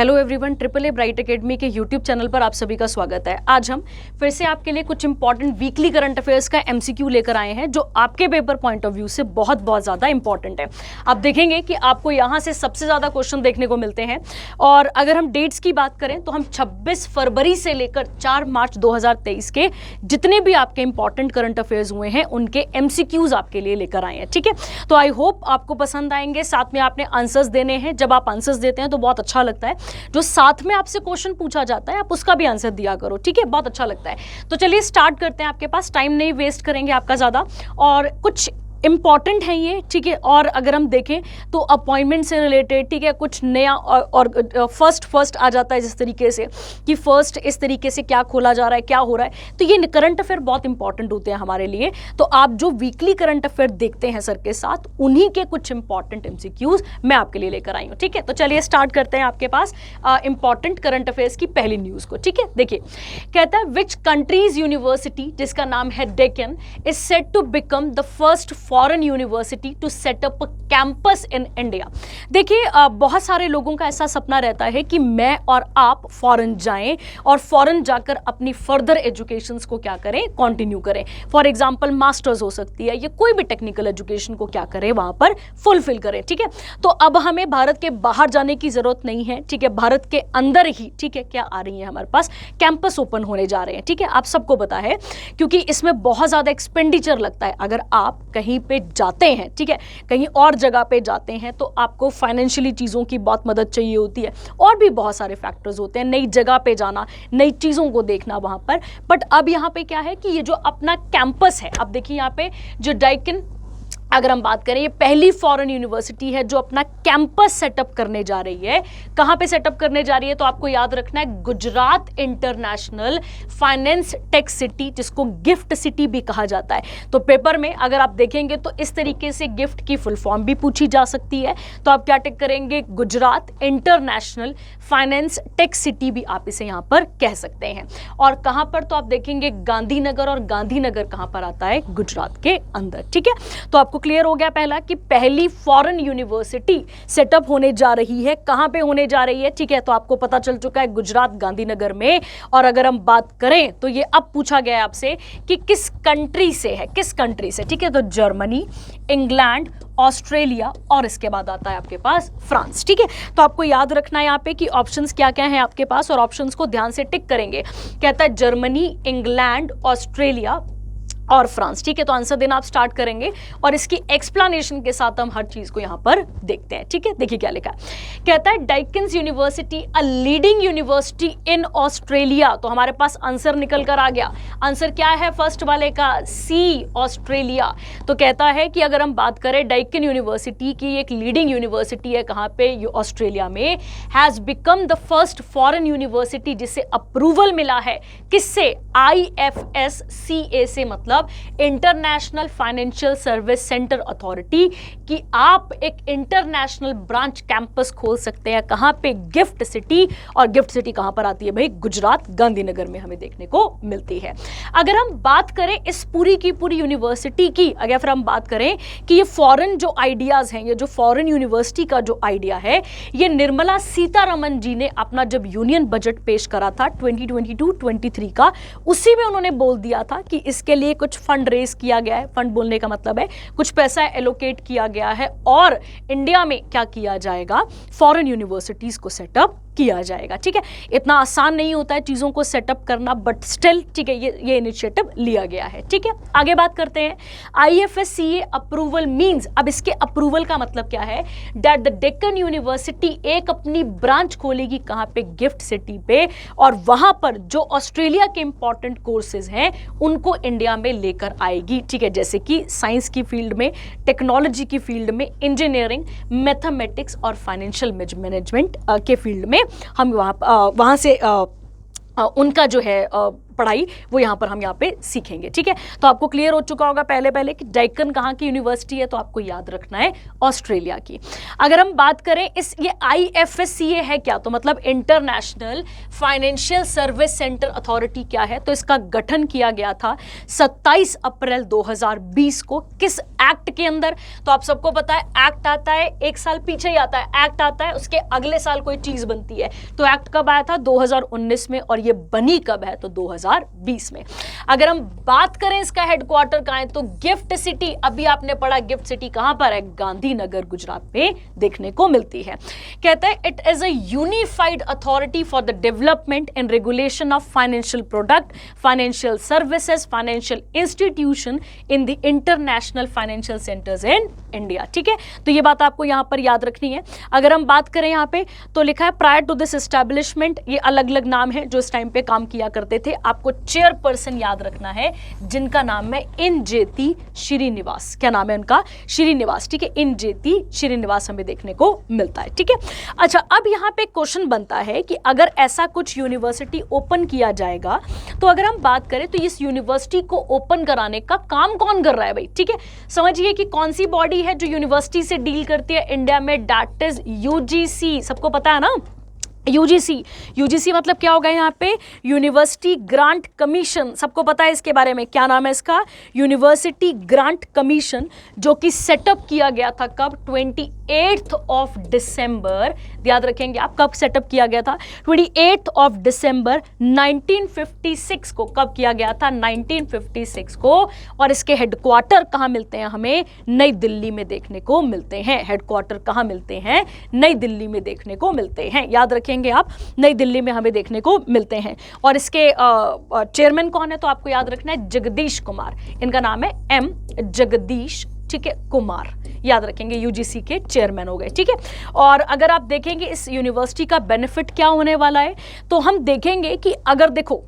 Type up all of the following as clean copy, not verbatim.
Hello everyone, triple a bright academy के YouTube channel पर आप सभी का स्वागत है। आज हम फिर से आपके लिए कुछ इंपॉर्टेंट वीकली करंट अफेयर्स का एमसीक्यू लेकर आए हैं जो आपके पेपर पॉइंट ऑफ व्यू से बहुत ज़्यादा इंपॉर्टेंट है। आप देखेंगे कि आपको यहाँ से सबसे ज़्यादा क्वेश्चन देखने को मिलते हैं। और अगर हम डेट्स की बात करें तो हम 26 फरवरी से लेकर 4 मार्च 2023 के जितने भी आपके इंपॉर्टेंट करंट अफेयर्स हुए हैं उनके एमसीक्यूज आपके लिए लेकर आए हैं। ठीक है, तो आई होप आपको पसंद आएंगे। साथ में आपने आंसर्स देने हैं। जब आप आंसर्स देते हैं तो बहुत अच्छा लगता है। जो साथ में आपसे क्वेश्चन पूछा जाता है आप उसका भी आंसर दिया करो। ठीक है, बहुत अच्छा लगता है। तो चलिए स्टार्ट करते हैं। आपके पास टाइम नहीं वेस्ट करेंगे आपका ज़्यादा, और कुछ इंपॉर्टेंट है ये। ठीक है, और अगर हम देखें तो अपॉइंटमेंट से रिलेटेड, ठीक है, कुछ नया और फर्स्ट आ जाता है जिस तरीके से कि फर्स्ट इस तरीके से क्या खोला जा रहा है, क्या हो रहा है। तो ये करंट अफेयर बहुत इंपॉर्टेंट होते हैं हमारे लिए। तो आप जो वीकली करंट अफेयर देखते हैं सर के साथ, उन्हीं के कुछ इंपॉर्टेंट एमसीक्यूज मैं आपके लिए लेकर आई हूँ। ठीक है, तो चलिए स्टार्ट करते हैं आपके पास इंपॉर्टेंट करंट अफेयर्स की पहली न्यूज़ को। ठीक है, देखिए, कहता है विच कंट्रीज यूनिवर्सिटी, जिसका नाम है Deccan, is set to become the first foreign university to set up a campus in India. देखिए, बहुत सारे लोगों का ऐसा सपना रहता है कि मैं और आप फॉरेन जाएं और फॉरेन जाकर अपनी फर्दर एजुकेशंस को क्या करें, कंटिन्यू करें। फॉर एग्जांपल मास्टर्स हो सकती है या कोई भी टेक्निकल एजुकेशन को क्या करें, वहां पर फुलफिल करें। ठीक है, तो अब हमें भारत के बाहर जाने की जरूरत नहीं है। ठीक है, भारत के अंदर ही, ठीक है, क्या आ रही है हमारे पास, कैंपस ओपन होने जा रहे हैं। ठीक है, आप सबको पता है क्योंकि इसमें बहुत ज्यादा एक्सपेंडिचर लगता है। अगर आप कहीं पे जाते हैं, ठीक है, कहीं और जगह पे जाते हैं, तो आपको फाइनेंशियली चीज़ों की बहुत मदद चाहिए होती है, और भी बहुत सारे फैक्टर्स होते हैं। नई जगह पे जाना, नई चीज़ों को देखना वहाँ पर। बट अब यहाँ पे क्या है कि ये जो अपना कैंपस है, अब देखिए यहाँ पे जो डेक्कन, अगर हम बात करें, ये पहली फॉरेन यूनिवर्सिटी है जो अपना कैंपस सेटअप करने जा रही है। कहां पे सेटअप करने जा रही है, तो आपको याद रखना है, Gujarat international finance tech city, जिसको गिफ्ट सिटी भी कहा जाता है। तो पेपर में अगर आप देखेंगे तो इस तरीके से गिफ्ट की फुल फॉर्म भी पूछी जा सकती है। तो आप क्या टिक करेंगे, Gujarat international finance tech city भी आप इसे यहां पर कह सकते हैं। और कहां पर, तो आप देखेंगे गांधीनगर, और गांधीनगर कहां पर आता है, गुजरात के अंदर। ठीक है, तो आपको क्लियर हो गया पहला कि पहली फॉरेन यूनिवर्सिटी सेटअप होने जा रही है। कहां पे होने जा रही है, ठीक है, तो आपको पता चल चुका है, गुजरात गांधीनगर में। और अगर हम बात करें तो ये अब पूछा गया है आपसे कि किस कंट्री से है, किस कंट्री से। ठीक है, तो जर्मनी, इंग्लैंड, ऑस्ट्रेलिया, और इसके बाद आता है आपके पास फ्रांस। ठीक है, तो आपको याद रखना है यहाँ पे कि ऑप्शंस क्या क्या हैं आपके पास, और ऑप्शंस को ध्यान से टिक करेंगे। कहता है जर्मनी, इंग्लैंड, ऑस्ट्रेलिया और फ्रांस। ठीक है, तो आंसर देना आप स्टार्ट करेंगे, और इसकी एक्सप्लेनेशन के साथ हम हर चीज को यहां पर देखते हैं। ठीक है, देखिए क्या लिखा है। कहता है Deccan university a leading university in Australia. तो हमारे पास आंसर निकल कर आ गया। आंसर क्या है फर्स्ट वाले का, सी, ऑस्ट्रेलिया। तो कहता है कि अगर हम बात करें डेक्कन यूनिवर्सिटी की, एक लीडिंग यूनिवर्सिटी है कहां पे, ऑस्ट्रेलिया में, has become the first foreign university जिसे अप्रूवल मिला है, किससे, IFSCA से, मतलब international financial service centre authority, कि आप एक इंटरनेशनल ब्रांच कैंपस खोल सकते हैं। कहां पे, गिफ्ट सिटी। और गिफ्ट सिटी कहां पर आती है भाई, गुजरात गांधीनगर में हमें देखने को मिलती है। अगर हम बात करें इस पूरी की पूरी यूनिवर्सिटी की, अगर फिर हम बात करें कि ये फॉरेन जो आइडियाज हैं, ये जो फॉरेन यूनिवर्सिटी का जो आइडिया है, ये निर्मला सीतारमण जी ने अपना जब यूनियन बजट पेश करा था 2022-23 का, उसी में उन्होंने बोल दिया था कि इसके लिए कुछ फंड रेज किया गया है। फंड बोलने का मतलब है कुछ पैसा एलोकेट किया गया है, और इंडिया में क्या किया जाएगा, फॉरेन यूनिवर्सिटीज को सेटअप किया जाएगा। ठीक है, इतना आसान नहीं होता है चीज़ों को सेटअप करना, बट स्टिल, ठीक है, ये इनिशिएटिव लिया गया है। ठीक है, आगे बात करते हैं। IFSCA अप्रूवल मींस, अब इसके अप्रूवल का मतलब क्या है, दैट द डेक्कन यूनिवर्सिटी एक अपनी ब्रांच खोलेगी कहाँ पे, गिफ्ट सिटी पे, और वहां पर जो ऑस्ट्रेलिया के इंपॉर्टेंट कोर्सेज हैं उनको इंडिया में लेकर आएगी। ठीक है, जैसे कि साइंस की फील्ड में, टेक्नोलॉजी की फील्ड में, इंजीनियरिंग, मैथमेटिक्स और फाइनेंशियल मैनेजमेंट के फील्ड में हम वहाँ से उनका जो है पढ़ाई वो यहाँ पर हम यहाँ पे सीखेंगे, ठीक है। तो आपको क्लियर हो चुका होगा पहले पहले कि डेक्कन कहाँ की यूनिवर्सिटी है, तो आपको याद रखना है ऑस्ट्रेलिया की। अगर हम बात करें इस ये IFSCA है क्या, तो मतलब international financial service centre authority क्या है, तो इसका गठन किया गया था 27 अप्रैल 2020 को। किस एक्ट के अंदर, तो आप सबको पता है एक्ट आता है एक साल पीछे ही आता है, एक्ट आता है उसके अगले साल कोई चीज बनती है। तो एक्ट कब आया था, 2019 में, और ये बनी कब है, तो 2020 में। अगर हम बात करें इसका हेडक्वार्टर कहां है, तो गिफ्ट सिटी, अभी आपने पढ़ा गिफ्ट सिटी कहां पर है, गांधीनगर गुजरात में देखने को मिलती है। कहता है it is a unified authority for the development and regulation of financial product, financial services, financial institution in the international financial centres in India, ठीक है। तो ये बात आपको यहां पर याद रखनी है। अगर हम बात करें यहां पे, तो लिखा है प्रायर टू दिस एस्टैब्लिशमेंट, ये अलग अलग नाम है जो इस टाइम पे काम किया करते थे। आपको चेयरपर्सन याद रखना है जिनका नाम है इंजेती श्रीनिवास। क्या नाम है उनका, श्रीनिवास, ठीक है। इंजेती श्रीनिवास हमें देखने को मिलता है, ठीक है। अच्छा, अब यहाँ पे क्वेश्चन बनता है कि अगर ऐसा कुछ यूनिवर्सिटी ओपन किया जाएगा, तो अगर हम बात करें तो इस यूनिवर्सिटी को ओपन कराने का काम कौन कर रहा है भाई, ठीक है। समझिए कि कौन सी बॉडी है जो यूनिवर्सिटी से डील करती है इंडिया में, दैट इज UGC, सबको पता है ना। यूजीसी मतलब क्या होगा यहाँ पे, यूनिवर्सिटी ग्रांट कमीशन, सबको पता है इसके बारे में, क्या नाम है इसका, यूनिवर्सिटी ग्रांट कमीशन, जो कि सेटअप किया गया था कब, 28 दिसंबर, याद रखेंगे आप कब सेटअप किया गया था, 28 दिसंबर 1956 को। कब किया गया था, 1956 को। और इसके हेडक्वार्टर कहाँ मिलते हैं, हमें नई दिल्ली में देखने को मिलते हैं। हेडक्वार्टर कहाँ मिलते हैं, नई दिल्ली में देखने को मिलते हैं, याद रखेंगे आप, नई दिल्ली में हमें देखने को मिलते हैं। और इसके चेयरमैन कौन है, तो आपको याद रखना है जगदीश कुमार, इनका नाम है M जगदीश, ठीक है, कुमार, याद रखेंगे, यूजीसी के चेयरमैन हो गए, ठीक है। और अगर आप देखेंगे इस यूनिवर्सिटी का बेनिफिट क्या होने वाला है, तो हम देखेंगे कि अगर देखो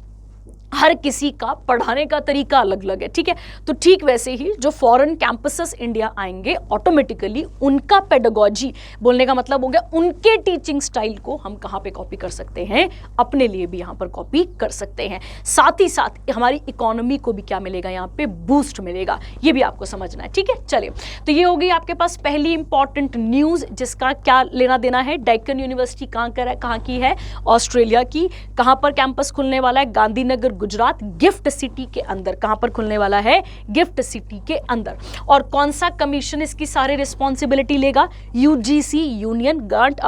हर किसी का पढ़ाने का तरीका अलग अलग है, ठीक है। तो ठीक वैसे ही जो फॉरेन कैंपसेस इंडिया आएंगे, ऑटोमेटिकली उनका पेडागोजी, बोलने का मतलब हो गया उनके टीचिंग स्टाइल को हम कहाँ पे कॉपी कर सकते हैं, अपने लिए भी यहाँ पर कॉपी कर सकते हैं। साथ ही साथ हमारी इकोनॉमी को भी क्या मिलेगा, यहाँ पे बूस्ट मिलेगा, ये भी आपको समझना है, ठीक है। चलिए, तो ये हो गई आपके पास पहली इंपॉर्टेंट न्यूज, जिसका क्या लेना देना है। डेक्कन यूनिवर्सिटी कहाँ की है, ऑस्ट्रेलिया की। कहाँ पर कैंपस खुलने वाला है, गांधीनगर गुजरात, गिफ्ट सिटी के अंदर। कहां पर खुलने वाला है, गिफ्ट सिटी के अंदर। और कौन सा कमीशन इसकी सारी रिस्पॉन्सिबिलिटी लेगा, UGC,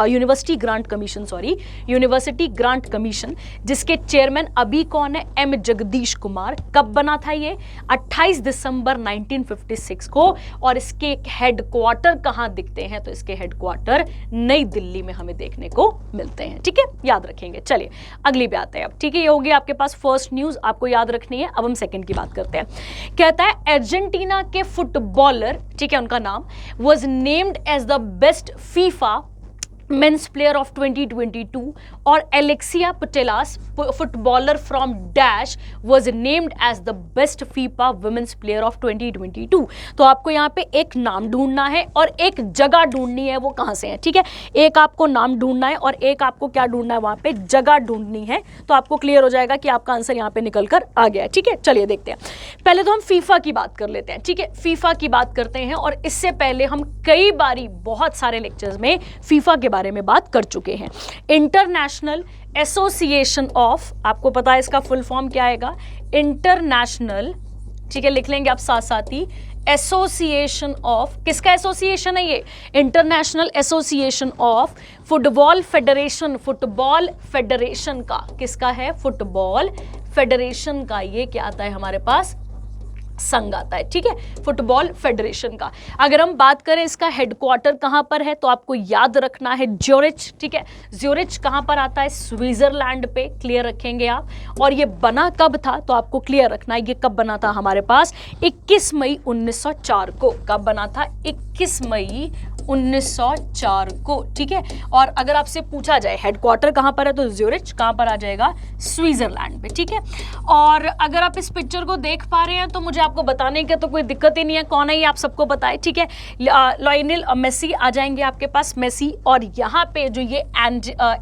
university grant commission, sorry, university grant commission, जिसके चेयरमैन अभी कौन है, M जगदीश कुमार। कब बना था ये, 28 दिसंबर 1956 को। और इसके हेडक्वार्टर कहां दिखते हैं, तो इसके हेडक्वार्टर नई दिल्ली में हमें देखने को मिलते हैं, ठीक है, याद रखेंगे। चलिए अगली बात है अब, ठीक है। ये होगी आपके पास फर्स्ट न्यूज, आपको याद रखनी है। अब हम सेकंड की बात करते हैं। कहता है अर्जेंटीना के फुटबॉलर, ठीक है, उनका नाम was named as the best FIFA men's player of 2022, और Alexia Putellas, footballer from dash, was named as the best FIFA women's player of 2022। तो आपको यहाँ पे एक नाम ढूंढना है और एक जगह ढूंढनी है, वो कहाँ से है, ठीक है। एक आपको नाम ढूंढना है और एक आपको क्या ढूंढना है, वहाँ पे जगह ढूंढनी है। तो आपको क्लियर हो जाएगा कि आपका आंसर यहाँ पे निकल कर आ गया है, ठीक है। चलिए देखते हैं, पहले तो हम फीफा की बात कर लेते हैं, ठीक है। फीफा की बात करते हैं, और इससे पहले हम कई बारी बहुत सारे लेक्चर्स में फीफा के बारे में बात कर चुके हैं। इंटरनेशनल एसोसिएशन ऑफ, आपको पता है इसका फुल फॉर्म क्या आएगा, इंटरनेशनल, ठीक है, लिख लेंगे आप साथ साथ ही, एसोसिएशन ऑफ, किसका एसोसिएशन है ये, international association of football federation, football federation का, किसका है, फुटबॉल फेडरेशन का। ये क्या आता है हमारे पास, संघ आता है, ठीक है, फुटबॉल फेडरेशन का। अगर हम बात करें इसका हेडक्वार्टर कहां पर है, तो आपको याद रखना है ज्यूरिच, ठीक है। ज्यूरिच कहां पर आता है, स्विट्जरलैंड पे, क्लियर रखेंगे आप। और ये बना कब था, तो आपको क्लियर रखना है, ये कब बना था हमारे पास, 21 मई 1904 को। कब बना था, 21 मई 1904 को, ठीक है। और अगर आपसे पूछा जाए हेडक्वार्टर कहां पर है तो ज्यूरिच कहां पर आ जाएगा, स्विट्जरलैंड पे, ठीक है। और अगर आप इस पिक्चर को देख पा रहे हैं तो मुझे आपको बताने की तो कोई दिक्कत ही नहीं है, कौन है ये आप सबको पता है, ठीक है। लायनेल मेसी आ जाएंगे आपके पास, मेसी। और यहाँ पे जो ये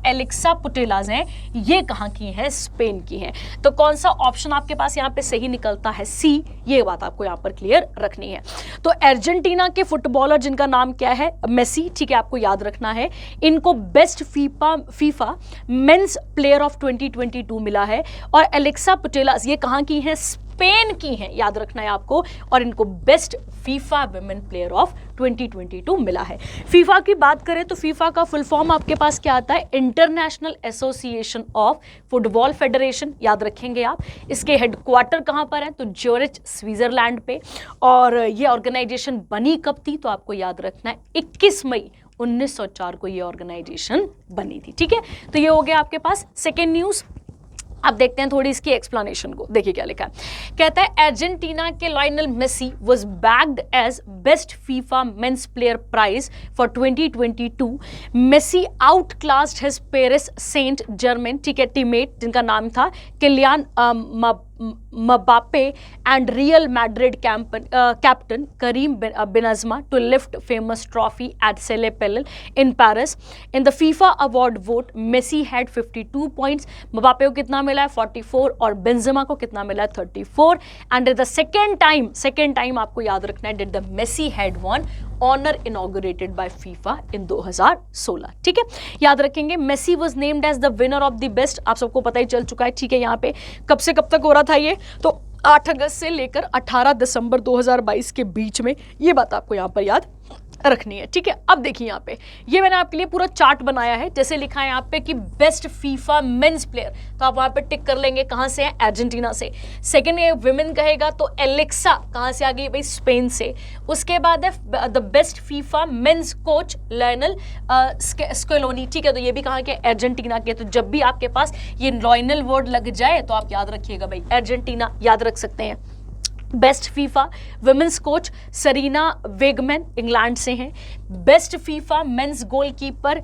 एलेक्सा पुटेलाज हैं ये कहाँ की हैं, स्पेन की हैं। तो कौन सा ऑप्शन आपके पास यहाँ पे सही निकलता है, सी। ये बात आपको यहाँ पर क्लियर रखनी है। तो अर्जेंटीना के फुटबॉलर जिनका नाम क्या है, मेसी, ठीक है, आपको याद रखना है। इनको best FIFA men's player of 2022 मिला है। और एलेक्सा पुटेलाज ये कहाँ की हैं, स्पेन की हैं, याद रखना है आपको। और इनको best FIFA women player of 2022 मिला है। फीफा की बात करें तो फीफा का फुल फॉर्म आपके पास क्या आता है, international association of football federation, याद रखेंगे आप। इसके हेडक्वार्टर कहां पर है तो ज्यूरिच, स्विट्जरलैंड पे। और ये ऑर्गेनाइजेशन बनी कब थी तो आपको याद रखना है 21 मई 1904 को ये ऑर्गेनाइजेशन बनी थी, ठीक है। तो ये हो गया आपके पास सेकेंड न्यूज। अब देखते हैं थोड़ी इसकी एक्सप्लेनेशन को, देखिए क्या लिखा है। कहता है अर्जेंटीना के Lionel Messi was bagged as best FIFA men's player prize for 2022। Messi outclassed his Paris Saint Germain, ठीक है, टीममेट जिनका नाम था Kylian Mbappe and Real Madrid captain Karim Benzema to lift famous trophy at Salle Pleyel in Paris. In the FIFA award vote Messi had 52 points, Mbappe को कितना मिला है 44 और बेंजेमा को कितना मिला है 34। एंड द सेकेंड टाइम आपको याद रखना है did the Messi had won honour inaugurated by FIFA in 2016, ठीक है। याद रखेंगे Messi was named as the winner of the best, आप सबको पता ही चल चुका है, ठीक है। यहाँ पे कब से कब तक हो रहा था ये, तो 8 अगस्त से लेकर 18 दिसंबर 2022 के बीच में, ये बात आपको यहाँ पर याद रखनी है, ठीक है। अब देखिए यहाँ पे ये मैंने आपके लिए पूरा चार्ट बनाया है, जैसे लिखा है यहाँ पे कि बेस्ट फीफा मेंस प्लेयर, तो आप वहाँ पे टिक कर लेंगे, कहाँ से है, अर्जेंटीना से। सेकंड ये विमेन कहेगा तो एलेक्सा कहाँ से आ गई भाई, स्पेन से। उसके बाद है the best FIFA men's coach Lionel Scaloni, ठीक है, तो ये भी कहाँ के, अर्जेंटीना के। तो जब भी आपके पास ये लायनेल वर्ड लग जाए तो आप याद रखिएगा भाई अर्जेंटीना, याद रख सकते हैं। Best FIFA women's coach Sarina Wiegman England से हैं। Best FIFA men's goalkeeper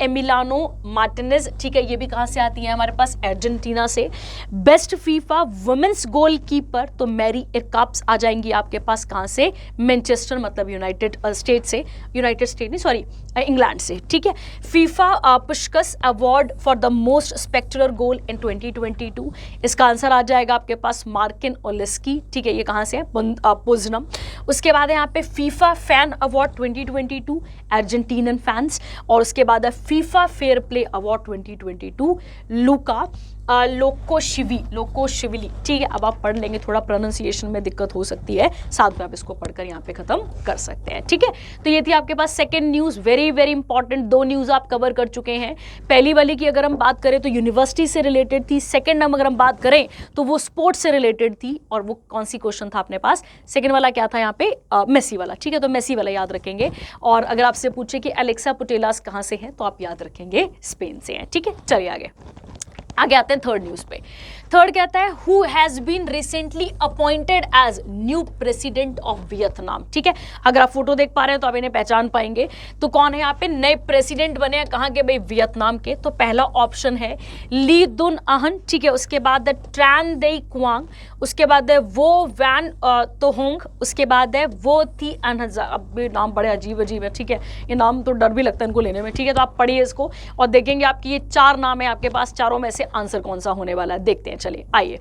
Emiliano Martinez, ठीक है, ये भी कहाँ से आती है हमारे पास, अर्जेंटीना से। बेस्ट फीफा वुमेन्स गोलकीपर तो मैरी इरकाप्स आ जाएंगी आपके पास, कहाँ से, मैनचेस्टर, मतलब यूनाइटेड स्टेट से, यूनाइटेड स्टेट नहीं सॉरी इंग्लैंड से, ठीक है। FIFA Puskas award for the most spectacular goal in 2022, इसका आंसर आ जाएगा आपके पास मार्किन ओलेस्की, ठीक है, ये कहाँ से है, पोजनम। उसके बाद है यहाँ पे फीफा फैन अवार्ड 2022 अर्जेंटीनन फैंस। और उसके बाद है फीफा फेयर प्ले अवार्ड 2022 लुका लोकोशिविली, ठीक है। अब आप पढ़ लेंगे, थोड़ा प्रोनाउंसिएशन में दिक्कत हो सकती है, साथ में आप इसको पढ़कर यहाँ पे खत्म कर सकते हैं, ठीक है। तो ये थी आपके पास second news, very very important. 2 news आप कवर कर चुके हैं। पहली वाली की अगर हम बात करें तो यूनिवर्सिटी से रिलेटेड थी, सेकेंड अगर हम बात करें तो वो स्पोर्ट्स से रिलेटेड थी। और वो कौन सी क्वेश्चन था अपने पास, सेकेंड वाला क्या था यहाँ पे, मेसी वाला, ठीक है। तो मेसी वाला याद रखेंगे। और अगर आपसे पूछे कि एलेक्सा पुटेलास कहाँ से हैं तो आप याद रखेंगे स्पेन से हैं, ठीक है। चलिए आगे आते हैं थर्ड न्यूज़ पे। थर्ड कहता है who has been recently appointed as new president of Vietnam, ठीक है। अगर आप फोटो देख पा रहे हैं तो आप इन्हें पहचान पाएंगे। तो कौन है यहाँ पे नए प्रेसिडेंट बने हैं, कहाँ के भाई, वियतनाम के। तो पहला ऑप्शन है ली दुन आहन, ठीक है। उसके बाद है ट्रैन देई क्वांग, उसके बाद है वो वैन तोहोंग, उसके बाद है वो थी अनहजा। अब भी नाम बड़े अजीब है, ठीक है, ये नाम तो डर भी लगता है इनको लेने में, ठीक है। तो आप पढ़िए इसको और देखेंगे आपकी ये 4 नाम है आपके पास, चारों में से आंसर कौन सा होने वाला है, देखते हैं। चलिए आइए,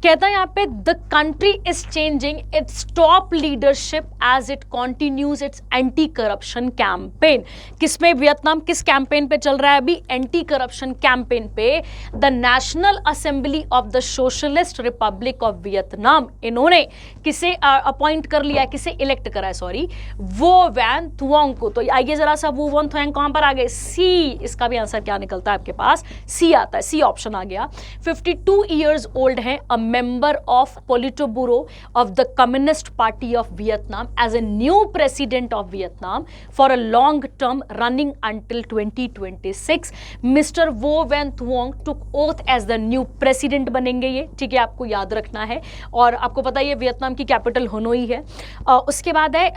कहता है यहाँ पे the country is changing its top leadership as it continues its anti corruption campaign. किसमें, वियतनाम किस कैंपेन पे चल रहा है अभी, एंटी करप्शन कैंपेन पे। The national assembly of the socialist republic of Vietnam, इन्होंने किसे अपॉइंट कर लिया है, किसे इलेक्ट करा है, सॉरी, वो वैन थुआंग को। तो आइए जरा सा, वो वन थुआंग कहां पर आ गए, सी। इसका भी आंसर क्या निकलता है आपके पास, सी आता है, सी ऑप्शन आ गया। 52 ईयर्स ओल्ड है, a member of politburo of the communist party of Vietnam as a new president of Vietnam for a long term running until 2026। Mister Vo Van Thuong took oath as the new president बनेंगे ये, ठीक है, आपको याद रखना है। और आपको पता है ये वियतनाम की कैपिटल हनोई है। उसके बाद है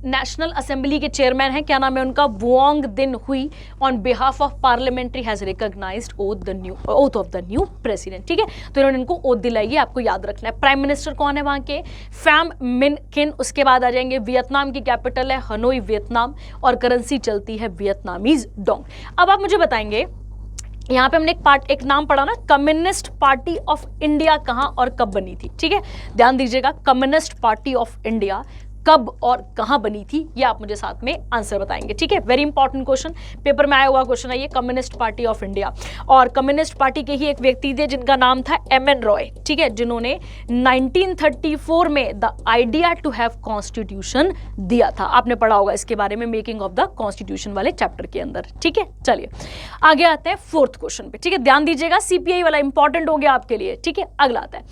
नेशनल असेंबली के चेयरमैन हैं, क्या नाम है उनका, Vuong Dinh Hue, on behalf of parliamentary has recognised oath of the new president. ठीक है, तो इन्होंने इनको ओथ दिलाई है, आपको याद रखना है। प्राइम मिनिस्टर कौन है वहां के, फैम मिन किन। उसके बाद आ जाएंगे वियतनाम की कैपिटल है हनोई वियतनाम, और करेंसी चलती है वियतनामीज डोंग। अब आप मुझे बताएंगे, यहाँ पे हमने एक नाम पढ़ा ना, कम्युनिस्ट पार्टी ऑफ इंडिया कहाँ और कब बनी थी। ठीक है, ध्यान दीजिएगा, कम्युनिस्ट पार्टी ऑफ इंडिया कब और कहां बनी थी, ये आप मुझे साथ में आंसर बताएंगे। ठीक है, वेरी इंपॉर्टेंट क्वेश्चन, पेपर में आया हुआ क्वेश्चन है ये, कम्युनिस्ट पार्टी ऑफ इंडिया। और कम्युनिस्ट पार्टी के ही एक व्यक्ति थे जिनका नाम था एम.एन. रॉय। ठीक है, जिन्होंने 1934 में the idea to have constitution दिया था। आपने पढ़ा होगा इसके बारे में, मेकिंग ऑफ द कॉन्स्टिट्यूशन वाले चैप्टर के अंदर। ठीक है, चलिए आगे आते हैं फोर्थ क्वेश्चन पे। ठीक है, ध्यान दीजिएगा, सीपीआई वाला इंपॉर्टेंट हो गया आपके लिए। ठीक है, अगला आता है,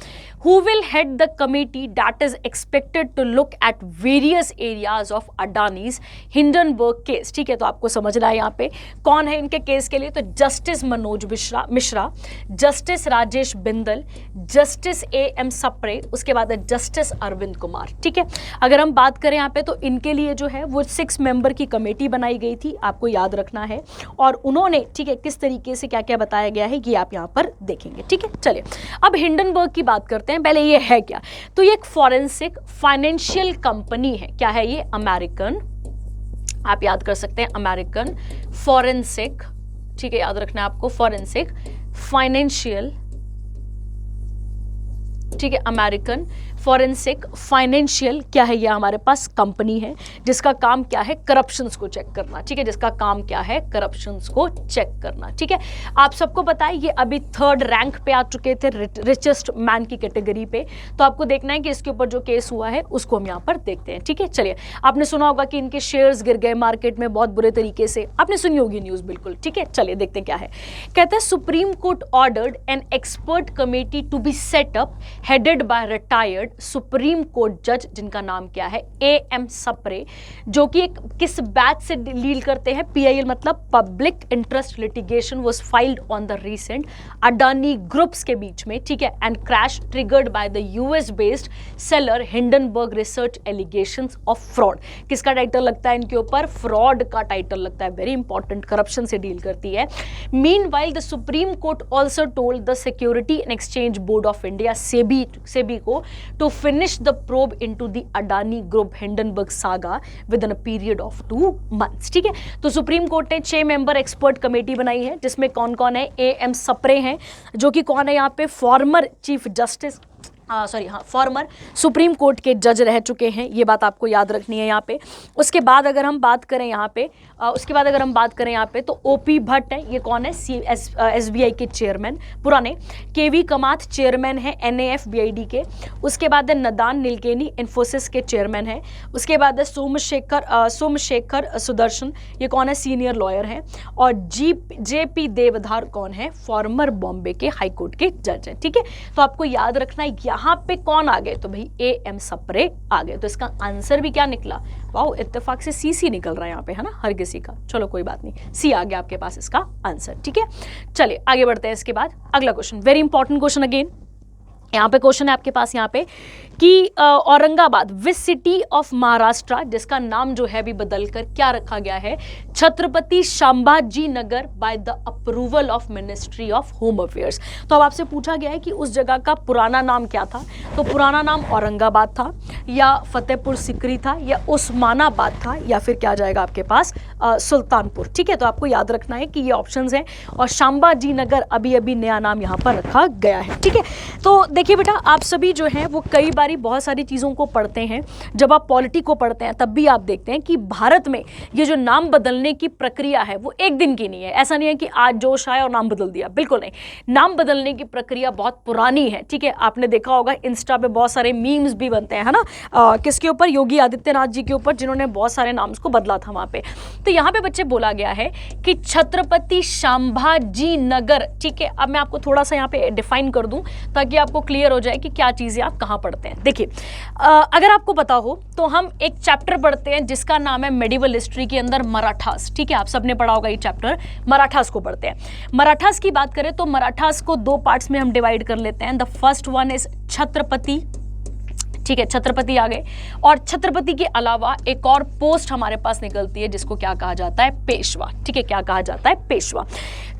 who will head the committee that is expected to look at various areas of Adani's Hindenburg case। ठीक है, तो आपको समझना है यहाँ पे कौन है इनके केस के लिए, तो justice Manoj Mishra, justice Rajesh Bindal, justice A.M. Sapre, उसके बाद है जस्टिस अरविंद कुमार। ठीक है, अगर हम बात करें यहाँ पे तो इनके लिए जो है वो 6 मेंबर की कमेटी बनाई गई थी, आपको याद रखना है। और उन्होंने, ठीक है, किस तरीके से क्या क्या बताया गया है ये आप यहाँ पर देखेंगे। ठीक है, चलिए अब हिंडनबर्ग की बात करते हैं। पहले ये है क्या, तो ये एक फॉरेंसिक फाइनेंशियल कंपनी है। क्या है ये, अमेरिकन, आप याद कर सकते हैं, अमेरिकन फॉरेंसिक। ठीक है, याद रखना है आपको, फॉरेंसिक फाइनेंशियल। ठीक है, अमेरिकन फॉरेंसिक फाइनेंशियल क्या है, ये हमारे पास कंपनी है जिसका काम क्या है, करप्शंस को चेक करना। ठीक है, जिसका काम क्या है, करप्शंस को चेक करना। ठीक है, आप सबको पता है ये अभी 3rd रैंक पे आ चुके थे रिचेस्ट मैन की कैटेगरी पे, तो आपको देखना है कि इसके ऊपर जो केस हुआ है उसको हम यहाँ पर देखते हैं। ठीक है, चलिए, आपने सुना होगा कि इनके शेयर्स गिर गए मार्केट में बहुत बुरे तरीके से, आपने सुनी होगी न्यूज, बिल्कुल। ठीक है, चलिए देखते हैं क्या है। कहते हैं, supreme court ordered an expert committee to be set up headed by retired supreme court जज, जिनका नाम क्या है, A.M. सप्रे, जो कि एक किस बैच से डील करते हैं, PIL मतलब public interest litigation was filed on the recent Adani groups के बीच में। ठीक है, and crash triggered by the US based seller Hindenburg research allegations of fraud. किसका टाइटल लगता है इनके ऊपर, फ्रॉड का टाइटल लगता है, वेरी इंपॉर्टेंट, करप्शन से डील करती है। Meanwhile the supreme court also told the security and exchange board of India, SEBI को, to finish the probe into the Adani Group Hindenburg saga within a period of 2 months। ठीक है, तो supreme court ने 6 member expert committee बनाई है, जिसमें कौन कौन है, A.M. सप्रे हैं, जो कि कौन है यहाँ पे, former chief justice, former supreme court के जज रह चुके हैं, ये बात आपको याद रखनी है यहाँ पे। उसके बाद अगर हम बात करें यहाँ पे, तो OP भट्ट है, ये कौन है, SBI के चेयरमैन पुराने। KV कमाथ चेयरमैन है NAFBID के। उसके बाद है नदान नीलकेनी, इन्फोसिस के चेयरमैन है। उसके बाद है सोमशेखर सुदर्शन, ये कौन है, सीनियर लॉयर हैं। और JP देवधार कौन है, फॉर्मर बॉम्बे के हाई कोर्ट के जज हैं। ठीक है, तो आपको याद रखना है यहाँ पे कौन आ गए, तो भाई A.M. सप्रे आ गए। तो इसका आंसर भी क्या निकला, वाओ, इत्तेफाक से C निकल रहा है यहाँ पे, है ना, हर किसी का। चलो कोई बात नहीं, C आ गया आपके पास इसका आंसर। ठीक है, चलिए आगे बढ़ते हैं। इसके बाद अगला question, very important question again, यहाँ पे क्वेश्चन है आपके पास यहाँ पे कि Aurangabad which city of Maharashtra, जिसका नाम जो है अभी बदलकर क्या रखा गया है, Chhatrapati Sambhaji Nagar by the approval of ministry of home affairs. तो अब आपसे पूछा गया है कि उस जगह का पुराना नाम क्या था, तो पुराना नाम औरंगाबाद था, या फतेहपुर सिकरी था, या उस्मानाबाद था, या फिर क्या जाएगा आपके पास, सुल्तानपुर। ठीक है, तो आपको याद रखना है कि ये ऑप्शंस हैं, और संभाजी नगर अभी अभी नया नाम यहाँ पर रखा गया है। ठीक है, तो देखिए बेटा, आप सभी जो हैं वो कई बारी बहुत सारी चीज़ों को पढ़ते हैं, जब आप पॉलिटी को पढ़ते हैं तब भी आप देखते हैं कि भारत में ये जो नाम बदलने की प्रक्रिया है वो एक दिन की नहीं है। ऐसा नहीं है कि आज जोश आया और नाम बदल दिया, बिल्कुल नहीं। नाम बदलने की प्रक्रिया बहुत पुरानी है। ठीक है, आपने देखा होगा इंस्टा पे बहुत सारे मीम्स भी बनते हैं, है ना, किसके ऊपर, योगी आदित्यनाथ जी के ऊपर, जिन्होंने बहुत सारे नाम्स को बदला था वहाँ पे। तो यहाँ पे बच्चे बोला गया है कि छत्रपति संभाजी नगर। ठीक है, अब मैं आपको थोड़ा सा यहाँ पे डिफाइन कर दूँ ताकि आपको क्लियर हो जाए कि क्या चीज़ें आप कहाँ पढ़ते हैं। देखिए, अगर आपको पता हो तो हम एक चैप्टर पढ़ते हैं जिसका नाम है मेडिवल हिस्ट्री के अंदर मराठास। ठीक है, आप सबने पढ़ा होगा ये चैप्टर, मराठास को पढ़ते हैं। मराठास की बात करें तो मराठास को 2 पार्ट्स में हम डिवाइड कर लेते हैं। The first one is Chhatrapati ठीक है, छत्रपति आ गए। और छत्रपति के अलावा एक और पोस्ट हमारे पास निकलती है जिसको क्या कहा जाता है, पेशवा। ठीक है, क्या कहा जाता है, पेशवा।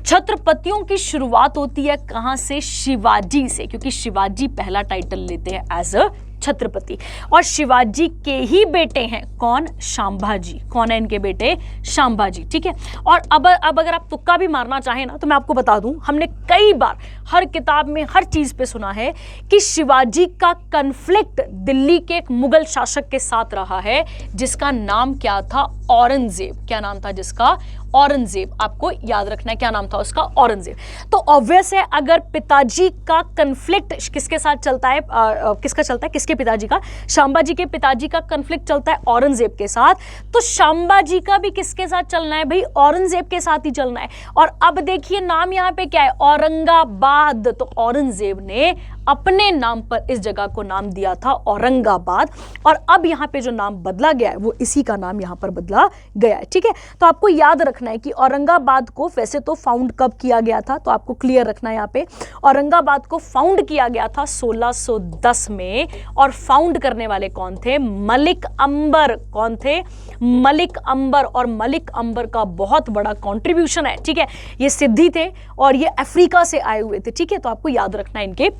छत्रपतियों की शुरुआत होती है कहां से, शिवाजी से, क्योंकि शिवाजी पहला टाइटल लेते हैं एज अ छत्रपति। और शिवाजी के ही बेटे हैं कौन, शांभाजी। कौन है इनके बेटे, शांभाजी। ठीक है, और अब अगर आप तुक्का भी मारना चाहें ना तो मैं आपको बता दूं, हमने कई बार हर किताब में हर चीज पे सुना है कि शिवाजी का कन्फ्लिक्ट दिल्ली के एक मुगल शासक के साथ रहा है जिसका नाम क्या था, औरंगजेब। क्या नाम था जिसका, औरंगजेब। आपको याद रखना है क्या नाम था उसका, औरंगजेब। तो ऑब्वियस है अगर पिताजी का कन्फ्लिक्ट किसके साथ चलता है, किसका चलता है, किसके पिताजी का, शांबाजी के पिताजी का कन्फ्लिक्ट चलता है औरंगजेब के साथ, तो शांबाजी का भी किसके साथ चलना है भाई, औरंगजेब के साथ ही चलना है। और अब देखिए नाम यहाँ पे क्या है, औरंगाबाद। तो औरंगजेब ने अपने नाम पर इस जगह को नाम दिया था औरंगाबाद, और अब यहाँ पे जो नाम बदला गया है वो इसी का नाम यहाँ पर बदला गया है। ठीक है, तो आपको याद रखना है कि औरंगाबाद को वैसे तो फाउंड कब किया गया था, तो आपको क्लियर रखना है यहाँ पे, औरंगाबाद को फाउंड किया गया था 1610 में। और फाउंड करने वाले कौन थे, मलिक अंबर। कौन थे, मलिक अंबर। और मलिक अंबर का बहुत बड़ा कॉन्ट्रीब्यूशन है। ठीक है, ये सिद्धि थे और ये अफ्रीका से आए हुए थे। ठीक है, तो आपको याद रखना है इनके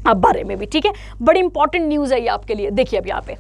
अब बारे में भी। ठीक है, बड़ी इंपॉर्टेंट न्यूज है ये आपके लिए। देखिए अब यहाँ पे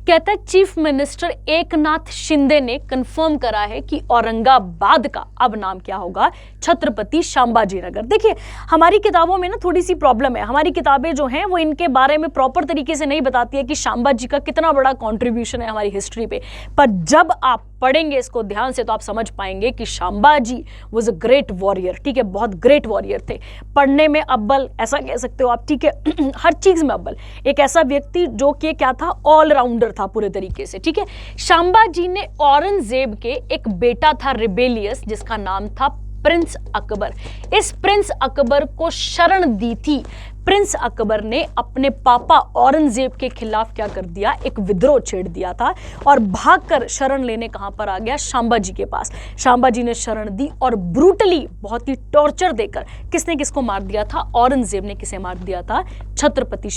कहता है चीफ मिनिस्टर एकनाथ शिंदे ने कंफर्म करा है कि औरंगाबाद का अब नाम क्या होगा, छत्रपति शांबाजी नगर। देखिए हमारी किताबों में ना थोड़ी सी प्रॉब्लम है, हमारी किताबें जो हैं वो इनके बारे में प्रॉपर तरीके से नहीं बताती है कि शांबाजी का कितना बड़ा कॉन्ट्रीब्यूशन है हमारी हिस्ट्री पे। पर जब आप पढ़ेंगे इसको ध्यान से तो आप समझ पाएंगे कि शांबाजी वॉज अ ग्रेट वॉरियर। ठीक है, बहुत ग्रेट वॉरियर थे, पढ़ने में अव्वल ऐसा कह सकते हो आप। ठीक है, हर चीज में अव्वल, एक ऐसा व्यक्ति जो कि क्या था, ऑलराउंडर था पूरे तरीके से। ठीक है, शांबाजी ने औरंगजेब के एक बेटा था रिबेलियस जिसका नाम था प्रिंस अकबर। इस प्रिंस अकबर को शरण दी थी। प्रिंस अकबर ने अपने पापा औरंगजेब के खिलाफ क्या कर दिया, एक विद्रोह छेड़ दिया था और भागकर शरण लेने कहां पर आ गया, शांबाजी के पास। शांबाजी ने शरण दी और ब्रूटली, बहुत ही टॉर्चर देकर किसने किसको मार दिया था, औरंगजेब ने किसे मार दिया था, छत्रपति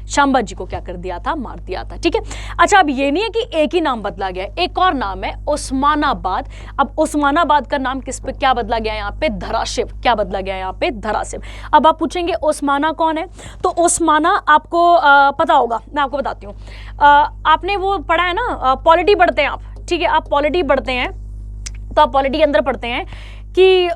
शांबाजी को क्या कर दिया था, मार दिया था। ठीक है, अच्छा अब ये नहीं है कि एक ही नाम बदला गया, एक और नाम है ओस्मानाबाद। अब ओस्मानाबाद का नाम किस पे क्या बदला गया, यहाँ पे धराशिव। क्या बदला गया यहाँ पे, धराशिव। अब आप पूछेंगे ओस्माना कौन है, तो ओस्माना आपको पता होगा, मैं आपको बताती हूँ। आपने वो पढ़ा है ना, पॉलिटी पढ़ते हैं आप। ठीक है, आप पॉलिटी पढ़ते हैं तो आप पॉलिटी के अंदर पढ़ते हैं कि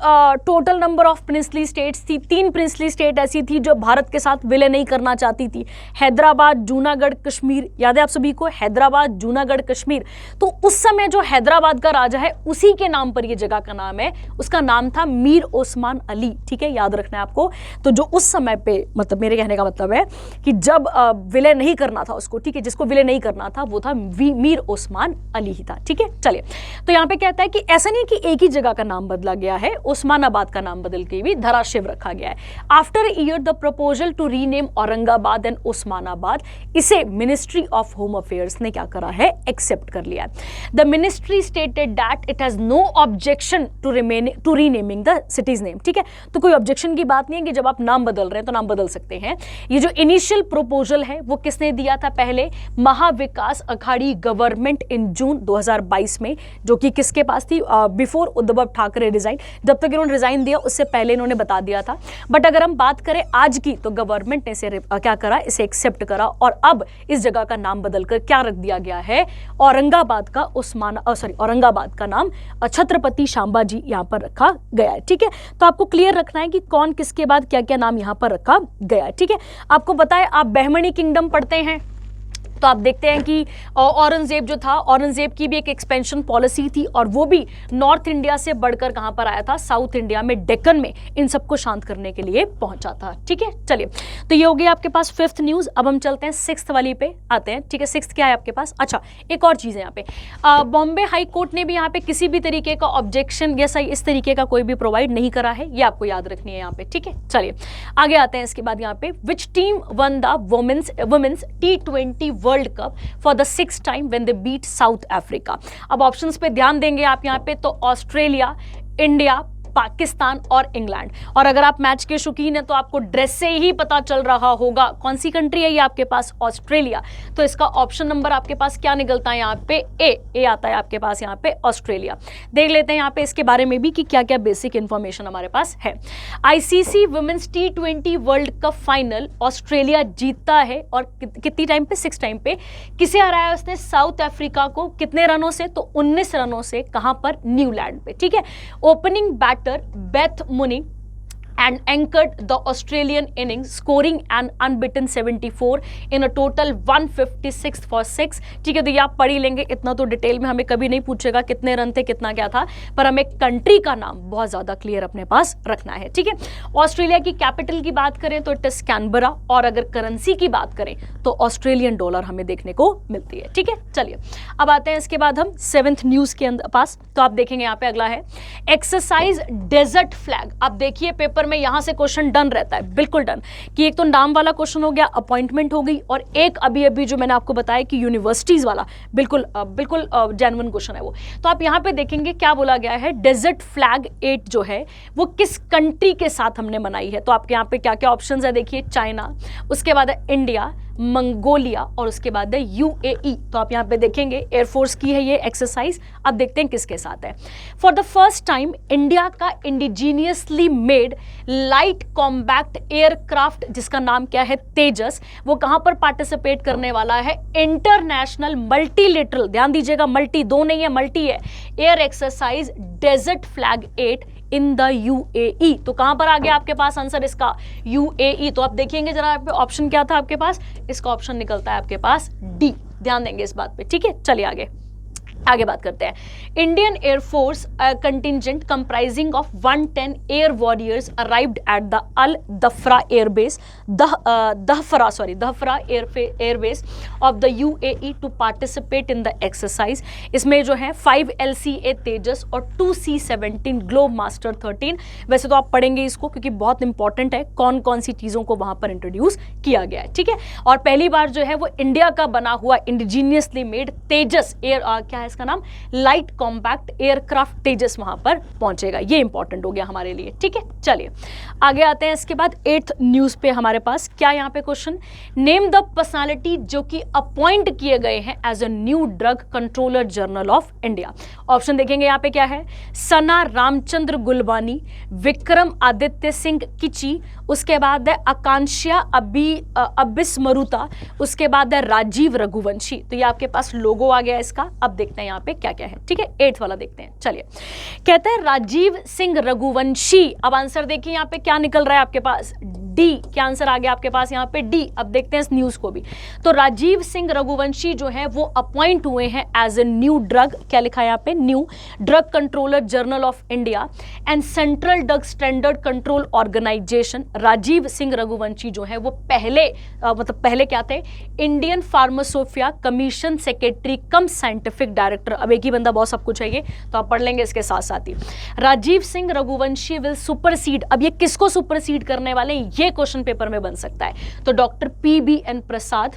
total number of princely states थी। 3 प्रिंसली स्टेट ऐसी थी जो भारत के साथ विलय नहीं करना चाहती थी, हैदराबाद, जूनागढ़, कश्मीर। याद है आप सभी को, हैदराबाद, जूनागढ़, कश्मीर। तो उस समय जो हैदराबाद का राजा है उसी के नाम पर ये जगह का नाम है, उसका नाम था मीर ओस्मान अली। ठीक है, याद रखना है आपको। तो जो उस समय पे, मतलब मेरे कहने का मतलब है कि जब विलय नहीं करना था उसको, ठीक है, जिसको विलय नहीं करना था वो था मीर ओस्मान अली ही था। ठीक है, चलिए, तो यहाँ पे कहता है कि ऐसा नहीं है कि एक ही जगह का नाम बदला गया है, ओस्मानाबाद का नाम बदल के भी धराशिव रखा गया है। After year the proposal to rename Aurangabad and Osmanabad, इसे मिनिस्ट्री ऑफ होम अफेयर्स ने क्या करा है, एक्सेप्ट कर लिया है। The ministry stated that it has no objection to renaming the cities name. ठीक है, तो कोई ऑब्जेक्शन की बात नहीं है कि जब आप नाम बदल रहे हैं तो नाम बदल सकते हैं। ये जो इनिशियल प्रपोजल है वो किसने दिया था, पहले महाविकास अघाड़ी गवर्नमेंट इन जून 2022 में, जो कि किसके पास थी, बिफोर उद्धव ठाकरे रिजाइन। जब तक इन्होंने रिजाइन दिया उससे पहले इन्होंने बता दिया था। बट अगर हम बात करें आज की तो गवर्नमेंट ने इसे क्या करा, इसे एक्सेप्ट करा और अब इस जगह का नाम बदलकर क्या रख दिया गया है, औरंगाबाद का औरंगाबाद का नाम छत्रपति शांबाजी यहां पर रखा गया है। ठीक है, तो आपको क्लियर रखना है कि कौन किसके बाद क्या क्या नाम यहां पर रखा गया है। ठीक है, आपको बताएं, आप बहमनी किंगडम पढ़ते हैं तो आप देखते हैं कि औरंगजेब जो था, औरंगजेब की भी एक एक्सपेंशन पॉलिसी थी और वो भी नॉर्थ इंडिया से बढ़कर कहां पर आया था, साउथ इंडिया में, डेक्कन में इन सबको शांत करने के लिए पहुंचा था। ठीक है, चलिए, तो ये हो गया आपके पास 5th न्यूज। अब हम चलते हैं 6th वाली पे आते हैं। ठीक है, 6th क्या है आपके पास, अच्छा एक और चीज है यहाँ पे, बॉम्बे हाई कोर्ट ने भी यहाँ पे किसी भी तरीके का ऑब्जेक्शन या सही इस तरीके का कोई भी प्रोवाइड नहीं करा है, ये आपको याद रखनी है यहाँ पे। ठीक है, चलिए आगे आते हैं। इसके बाद यहाँ पे which team won the women's T20 world cup for the 6th time when they beat South Africa. अब ऑप्शंस पे ध्यान देंगे आप यहाँ पे, तो ऑस्ट्रेलिया, इंडिया, पाकिस्तान और इंग्लैंड। और अगर आप मैच के शौकीन हैं तो आपको ड्रेस से ही पता चल रहा होगा कौन सी कंट्री है ये आपके पास, ऑस्ट्रेलिया। तो इसका ऑप्शन नंबर आपके पास क्या निकलता है यहाँ पे, ए आता है आपके पास यहाँ पे ऑस्ट्रेलिया। देख लेते हैं यहाँ पे इसके बारे में भी कि क्या क्या बेसिक इंफॉर्मेशन हमारे पास है। ICC women's T20 world cup final Australia जीतता है और कितनी टाइम पे, 6 टाइम पे। किसे हराया उसने, साउथ अफ्रीका को। कितने रनों से, तो 19 रनों से। कहां पर, न्यूलैंड पे, ठीक है। Opening batter Beth Mooney and anchored the Australian innings, scoring an unbeaten 74 in a total 156 for 6। ठीक है, तो ये आप पढ़ ही लेंगे, इतना तो डिटेल में हमें कभी नहीं पूछेगा कितने रन थे, कितना क्या था, पर हमें कंट्री का नाम बहुत ज्यादा क्लियर अपने पास रखना है, ठीक है। ऑस्ट्रेलिया की कैपिटल की बात करें तो इट इज कैनबरा, और अगर करेंसी की बात करें तो ऑस्ट्रेलियन डॉलर हमें देखने को मिलती है, ठीक है। चलिए अब आते हैं इसके बाद हम 7th न्यूज के पास। तो आप देखेंगे यहाँ पे अगला है एक्सरसाइज डेजर्ट फ्लैग। आप देखिए पेपर में यहां से क्वेश्चन डन रहता है, बिल्कुल डन, कि एक तो नाम वाला क्वेश्चन हो गया, अपॉइंटमेंट हो गई, और एक अभी अभी जो मैंने आपको बताया कि यूनिवर्सिटीज वाला, बिल्कुल जेन्युइन क्वेश्चन है वो। तो आप यहां पे देखेंगे क्या बोला गया है, डेजर्ट फ्लैग 8 जो है वो किस कंट्री के साथ हमने मनाई है। तो आपके यहाँ पे क्या क्या ऑप्शंस है देखिए, चाइना, उसके बाद है इंडिया, मंगोलिया, और उसके बाद है यूएई। तो आप यहाँ पे देखेंगे एयरफोर्स की है ये एक्सरसाइज। अब देखते हैं किसके साथ है। For the first time India का indigenously made light combat aircraft, जिसका नाम क्या है, तेजस, वो कहां पर पार्टिसिपेट करने वाला है, इंटरनेशनल मल्टीलेटरल, ध्यान दीजिएगा, मल्टी दो नहीं है, मल्टी है, air exercise desert flag 8 in the UAE. तो कहां पर आ गया आपके पास आंसर इसका, यूएई। तो आप देखेंगे जरा ऑप्शन क्या था आपके पास, इसका ऑप्शन निकलता है आपके पास डी, ध्यान देंगे इस बात पे, ठीक है। चलिए आगे बात करते हैं। Indian air force contingent comprising of 110 air warriors arrived at the Al Dhafra airbase, Dhafra airbase of the UAE to participate in the exercise. इसमें जो है 5 LCA तेजस और 2 C-17 ग्लोब मास्टर 13। वैसे तो आप पढ़ेंगे इसको क्योंकि बहुत इंपॉर्टेंट है कौन कौन सी चीजों को वहां पर इंट्रोड्यूस किया गया है, ठीक है। और पहली बार जो है वो इंडिया का बना हुआ इंडिजीनियसली मेड तेजस एयर, क्या है इसका नाम, लाइट कॉम्पैक्ट एयरक्राफ्ट तेजस वहां पर पहुंचेगा। ये इंपॉर्टेंट हो गया हमारे लिए, ठीक है। चलिए आगे आते हैं। इसके बाद 8th न्यूज पे हमारे पास क्या यहाँ पे क्वेश्चन, नेम द पर्सनालिटी जो कि अपॉइंट किए गए हैं as a new drug controller general of India. Option देखेंगे यहाँ पे क्या है, सना रामचंद्र गुलवानी, विक्रम आदित्य सिंह किची, उसके बाद है आकांक्षा अबिस मरुता, उसके बाद है राजीव रघुवंशी। तो ये आपके पास लोगो आ गया इसका। अब देखते हैं यहाँ पे क्या क्या है, ठीक है। 8th वाला देखते हैं। चलिए कहते हैं राजीव सिंह रघुवंशी। अब आंसर देखिए यहाँ पे क्या निकल रहा है आपके पास, डी। क्या आंसर आ गया आपके पास यहाँ पे, डी। अब देखते हैं इस न्यूज को भी। तो राजीव सिंह रघुवंशी जो है वो अपॉइंट हुए हैं एज ए न्यू ड्रग, क्या लिखा है यहाँ पे, new drug controller general of India and central drug standard control organisation. Rajeev Singh Raghuvanshi जो है वो पहले क्या थे, Indian pharmacopoeia commission secretary cum scientific director. अब एक ही बंदा बहुत सब कुछ है ये, तो आप पढ़ लेंगे इसके साथ साथ ही। राजीव सिंह रघुवंशी विल सुपरसीड, अब ये किसको सुपरसीड करने वाले हैं, ये क्वेश्चन पेपर में बन सकता है। तो डॉक्टर PBN प्रसाद,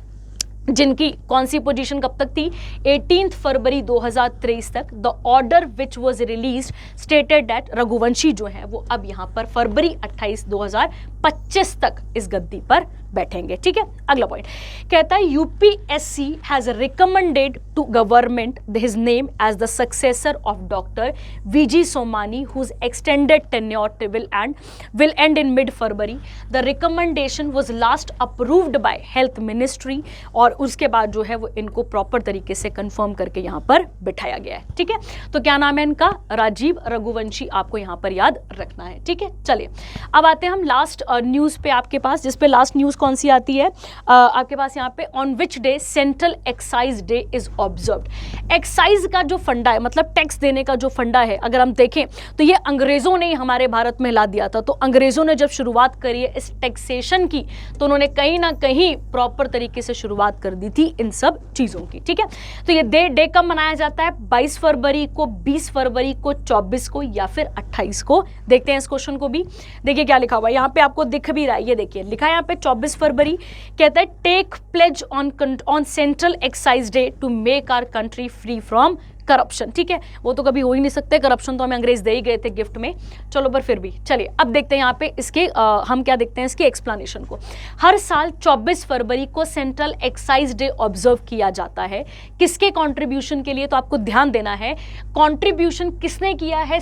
जिनकी कौन सी पोजीशन कब तक थी, 18 फरवरी 2023 तक। The order which was release stated that Raghuvanshi जो है वो अब यहां पर फरवरी 28 2025 तक इस गद्दी पर बैठेंगे, ठीक है। अगला पॉइंट कहता है UPSC has recommended to government his name as the successor of doctor VG Somani whose extended tenure will end in mid February. The recommendation was last approved by health ministry, और उसके बाद जो है वो इनको प्रॉपर तरीके से कंफर्म करके यहाँ पर बिठाया गया है, ठीक है। तो क्या नाम है इनका, राजीव रघुवंशी, आपको यहाँ पर याद रखना है, ठीक है। चलिए अब आते हैं हम लास्ट न्यूज पे आपके पास, जिसपे लास्ट न्यूज कौन सी आती है आपके पास यहाँ पे, on which day central excise day is observed. Excise का जो फंडा है, मतलब टैक्स देने का जो फंडा है, अगर हम देखें तो ये अंग्रेजों ने हमारे भारत में ला दिया था। तो अंग्रेजों ने जब शुरुआत करी है इस टैक्सेशन की, तो उन्होंने कहीं ना कहीं प्रॉपर तरीके से शुरुआत कर दी थी इन सब चीजों की, ठीक है। तो ये डे कब मनाया जाता है, 22 फरवरी को, 20 फरवरी को, 24 को या फिर 28 को। देखते हैं इस क्वेश्चन को भी, देखिए क्या लिखा हुआ है यहाँ पे, आपको दिख भी रहा है, ये देखिए लिखा है यहाँ पे 24 फरवरी। कहता है take pledge on central excise day to make our country free from corruption, ठीक है, वो तो कभी हो ही नहीं सकते, करप्शन तो हमें अंग्रेज दे ही गए थे गिफ्ट में, चलो पर फिर भी चलिए अब देखते हैं यहाँ पे इसके हम क्या देखते हैं इसके एक्सप्लेनेशन को। हर साल 24 फरवरी को सेंट्रल एक्साइज डे ऑब्जर्व किया जाता है, किसके कंट्रीब्यूशन के लिए, तो आपको ध्यान देना है कंट्रीब्यूशन किसने किया है,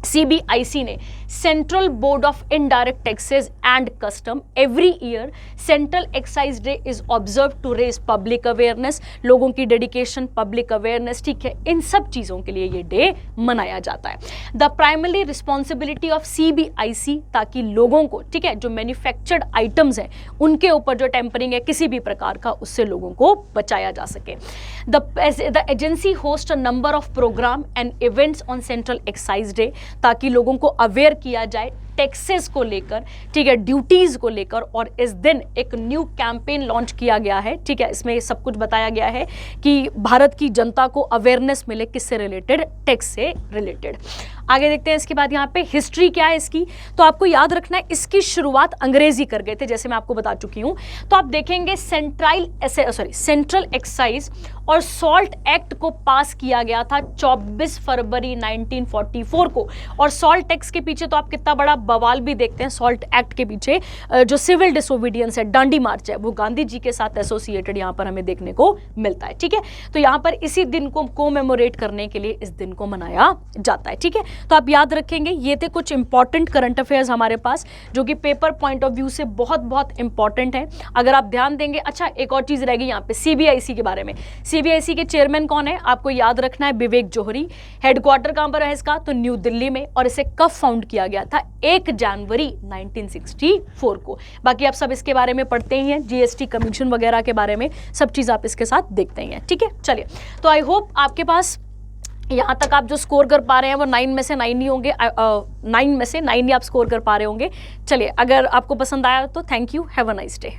CBIC ने, central board of indirect taxes and custom. Every year central excise day is observe to raise public awareness, लोगों की डेडिकेशन, पब्लिक अवेयरनेस, ठीक है, इन सब चीजों के लिए ये डे मनाया जाता है। The primary responsibility of CBIC, ताकि लोगों को, ठीक है, जो मैन्युफैक्चर्ड आइटम्स हैं उनके ऊपर जो टेम्परिंग है किसी भी प्रकार का, उससे लोगों को बचाया जा सके। The agency host a number of programme and events on central excise day, ताकि लोगों को अवेयर किया जाए टैक्सेस को लेकर, ठीक है, ड्यूटीज को लेकर। और इस दिन एक न्यू कैंपेन लॉन्च किया गया है, ठीक है, इसमें सब कुछ बताया गया है कि भारत की जनता को अवेयरनेस मिले, किससे रिलेटेड, टैक्स से रिलेटेड। आगे देखते हैं इसके बाद यहाँ पे हिस्ट्री क्या है इसकी, तो आपको याद रखना है इसकी शुरुआत अंग्रेजी कर गए थे, जैसे मैं आपको बता चुकी हूँ। तो आप देखेंगे सेंट्रल एक्साइज और सॉल्ट एक्ट को पास किया गया था 24 फरवरी 1944 को। और सॉल्ट टैक्स के पीछे तो आप कितना बड़ा बवाल भी देखते हैं, सॉल्ट एक्ट के पीछे जो सिविल डिसोबीडियंस है, डांडी मार्च है, वो गांधी जी के साथ एसोसिएटेड यहाँ पर हमें देखने को मिलता है, ठीक है। तो यहाँ पर इसी दिन को कोमेमोरेट करने के लिए इस दिन को मनाया जाता है, ठीक है। तो आप याद रखेंगे ये थे कुछ इंपॉर्टेंट करंट अफेयर्स हमारे पास, जो कि पेपर पॉइंट ऑफ व्यू से बहुत बहुत इंपॉर्टेंट है, अगर आप ध्यान देंगे। अच्छा, एक और चीज रहेगी यहाँ पे CBIC के बारे में। CBIC के चेयरमैन कौन है, आपको याद रखना है, विवेक जौहरी। हेडक्वार्टर कहां पर है इसका, तो न्यू दिल्ली में। और इसे कब फाउंड किया गया था, 1 जनवरी 1964 को। बाकी आप सब इसके बारे में पढ़ते ही हैं, GST कमीशन वगैरह के बारे में सब चीज आप इसके साथ देखते ही हैं, ठीक है। चलिए, तो आई होप आपके पास यहाँ तक आप जो स्कोर कर पा रहे हैं वो 9 में से 9 ही होंगे, 9 में से 9 ही आप स्कोर कर पा रहे होंगे। चलिए, अगर आपको पसंद आया तो thank you, have a nice day.